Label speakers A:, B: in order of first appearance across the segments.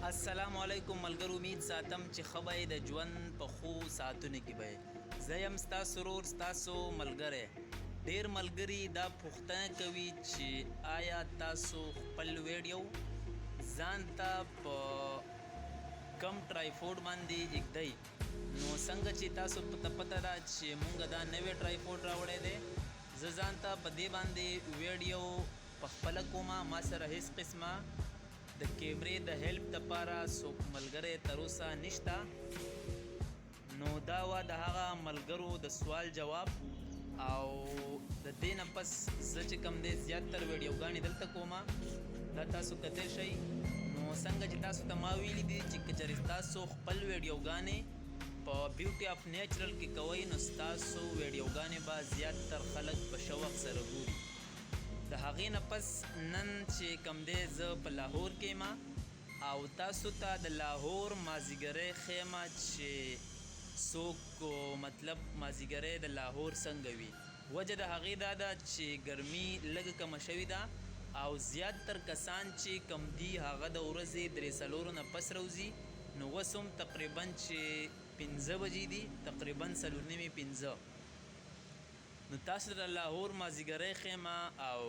A: السلام علیکم ملګرو، امید ساتم چې ښه به د ژوند په ښو ساعتونو کې به زه یم ستاسو ورور ستاسو ملګری. ډېر ملګري دا پوښتنه کوي چې آیا تاسو خپل ویډیو ځان ته په کم ټرایپوډ باندې ایږدئ؟ نو څنګه چې تاسو ته پته ده چې مونږ دا نوی ټرایپوډ راوړی دی، زه ځان ته په دې باندې ویډیو په خپله کومه. ما سره هیڅ قسمه د کیمرې د هیلپ دپاره څوک ملګری تر اوسه نشته. نو دا وه د هغه ملګرو د سوال جواب، او د دې نه پس زه چې کوم دی زیاتر ویډیوګانې دلته کومه، دا تاسو کتلی شئ. نو څنګه چې تاسو ته ما ویلي دي چې که چېرې تاسو خپل ویډیوګانې په بیوټي اف نیچرل کې کوئ، نو ستاسو ویډیوګانې به زیاتر خلک په شوق سره ګوري. د هغې نه پس نن چې کوم دی زه په لاهور کې یم، او تاسو ته د لاهور مازدیګری ښیم چې څوک مطلب مازدیګری د لاهور څنګه وي. وجه د هغې دا ده چې ګرمي لږه کمه شوې ده، او زیاتر کسان چې کم دي هغه د ورځې 3-4 نه پس راوځي. نو اوس هم تقریبا چې 5 بجې دي، تقریبا 4:30-5. نو تاسو د لاهور مازدیګری ښیمه، او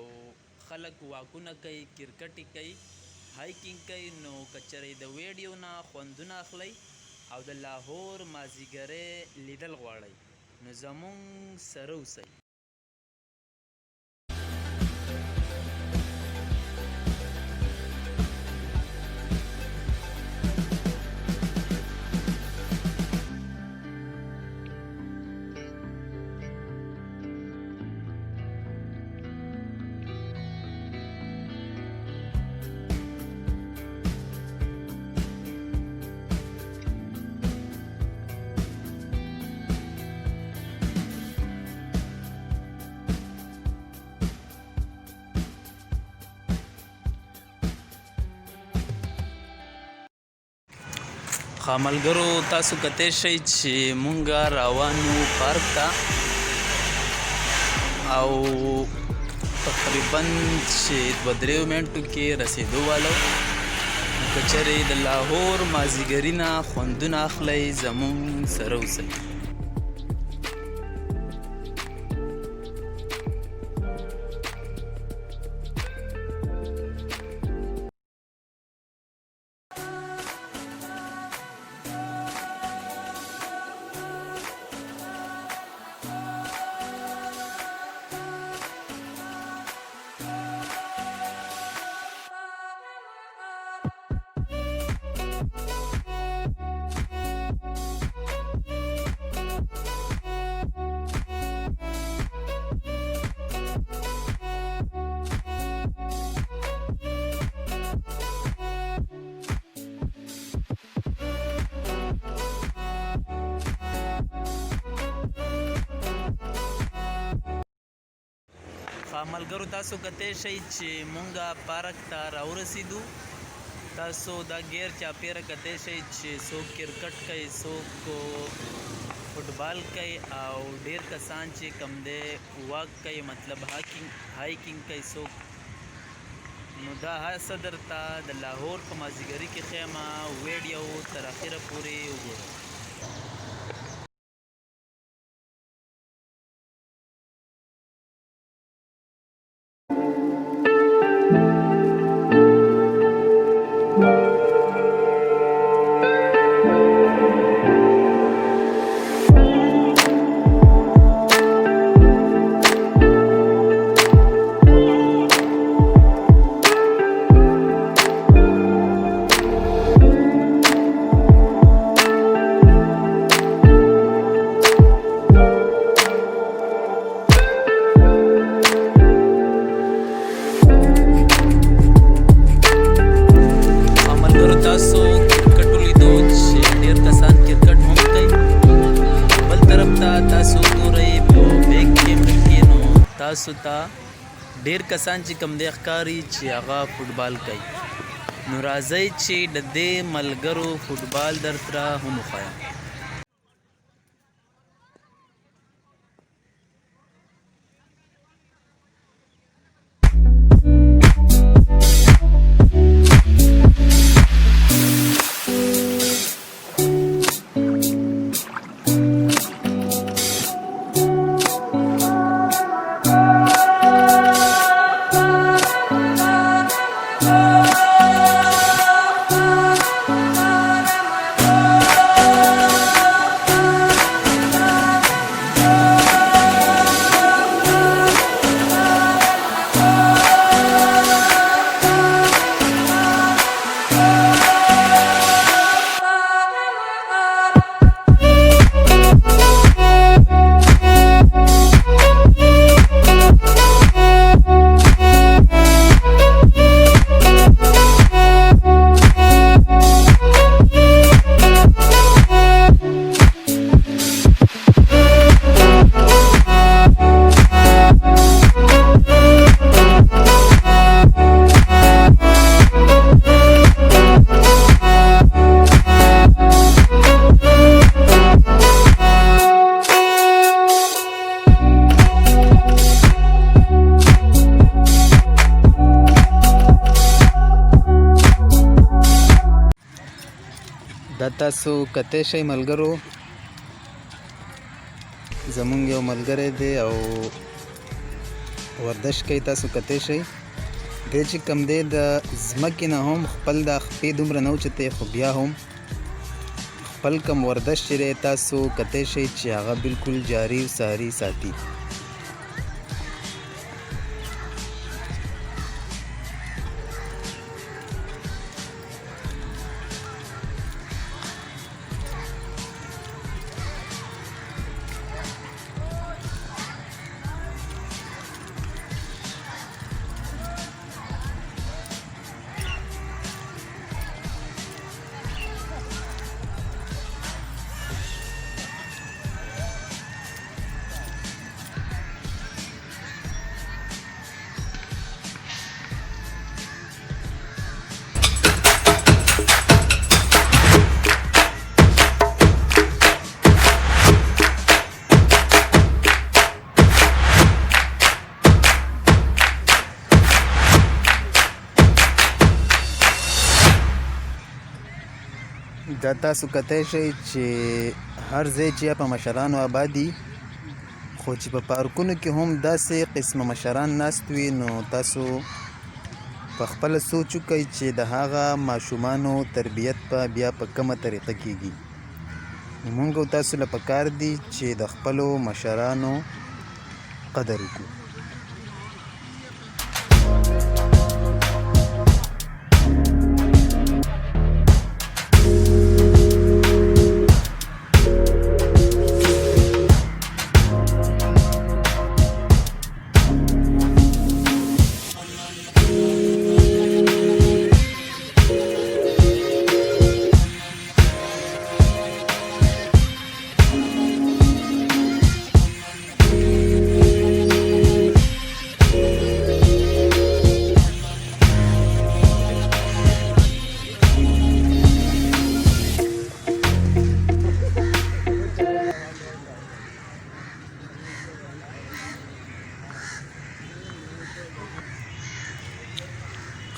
A: خلک واکونه کوي، کرکټې کوي، هایکینګ کوي. نو که چېرې د ویډیو نه خوندونه اخلئ او د لاهور مازدیګری لیدل غواړئ، نو زمونږ سره اوسئ. ملګرو، تاسو کتلی شئ چې مونږ روان یو پارک ته، او تقریبا چې 2-3 منټو کې رسېدو والو. که چېرې د لاهور مازدیګري نه خوندونه اخلئ، زمونږ سره اوسئ. ملګرو، تاسو کتلی شئ چې مونږ پارک ته راورسېدو. تاسو دا غیر چاپیره کتلی شئ چې څوک کرکټ کوي، څوک فوټبال کوي، او ډېر کسان چې کم دی واک کوي، مطلب هایکینګ کوي څوک. نو دا هر څه درته د لاهور په مازدیګري کې ښیمه. ویډیو تر اخره پورې وګورئ. تاسو ته ډېر کسان چې کم دی ښکاري چې هغه فوټبال کوي. نو راځئ چې د دې ملګرو فوټبال درته هم وښایم.
B: دا تاسو کتی شئ ملګرو، زمونږ یو ملګری دی او ورزش کوي، تاسو کتی شئ. دی چې کوم دی د ځمکې نه هم خپل دا خپې دومره نه اوچتوي، خو بیا هم خپل کوم ورزش چې دی تاسو کتی شئ چې هغه بالکل جاري او ساري ساتي. دا تاسو کتی شئ چې هر ځای چې یا په مشرانو آباد دي، خو چې په پارکونو کې هم داسې قسمه مشران ناست وي، نو تاسو په خپله سوچ وکئ چې د هغه ماشومانو تربیت به بیا په کومه طریقه کیږي. مونږ او تاسو له پکار دي چې د خپلو مشرانو قدر وکړو.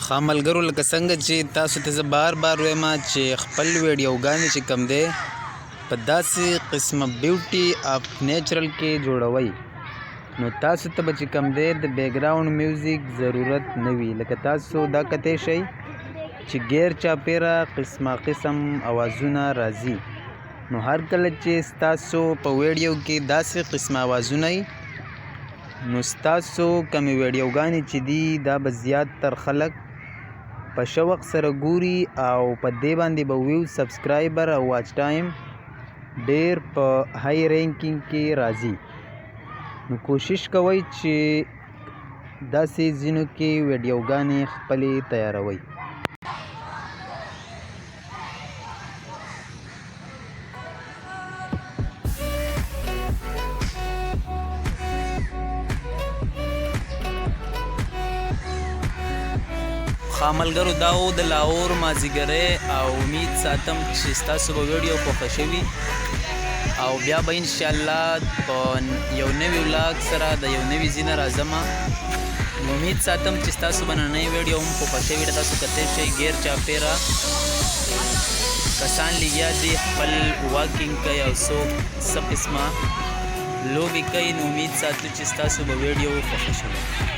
B: ښه ملګرو، لکه څنګه چې تاسو ته زه بار بار وایم چې خپل ویډیوګانې چې کوم دی په داسې قسمه بیوټي اف نیچرل کې جوړوئ، نو تاسو ته به چې کوم دی د بیک ګراؤنډ میوزیک ضرورت نه وي. لکه تاسو دا کتی شئ چې غیر چاپیره قسمه قسم اوازونه راځي، نو هر کله چې ستاسو په ویډیو کې داسې قسمه اوازونه وي، نو ستاسو کومې ویډیوګانې چې دي دا به زیات تر خلک په شوق سره ګوري او په دې باندې به ویو، سبسکرایبر او واچ ټایم ډیر په های رینکینګ کې راځي. نو کوشش کوئ چې داسې ځینو کې ویډیوګانې خپلې تیاروئ.
A: ښه ملګرو، دا و د لاهور مازدیګری او امید ساتم چې ستاسو به ویډیو خوښه شوي او بیا به انشاءالله په یو نوي ولاګ سره د یو نوي ځای نه راځم. امید ساتم چې ستاسو به نننۍ ویډیو هم خوښه شوې ده. تاسو کتی شئ غیر چاپیره کسان لګیا دي خپل واکینګ کوي او څوک څه قسمه لوبې کوي، نو امید ساتو چې ستاسو به ویډیو خوښه شوې.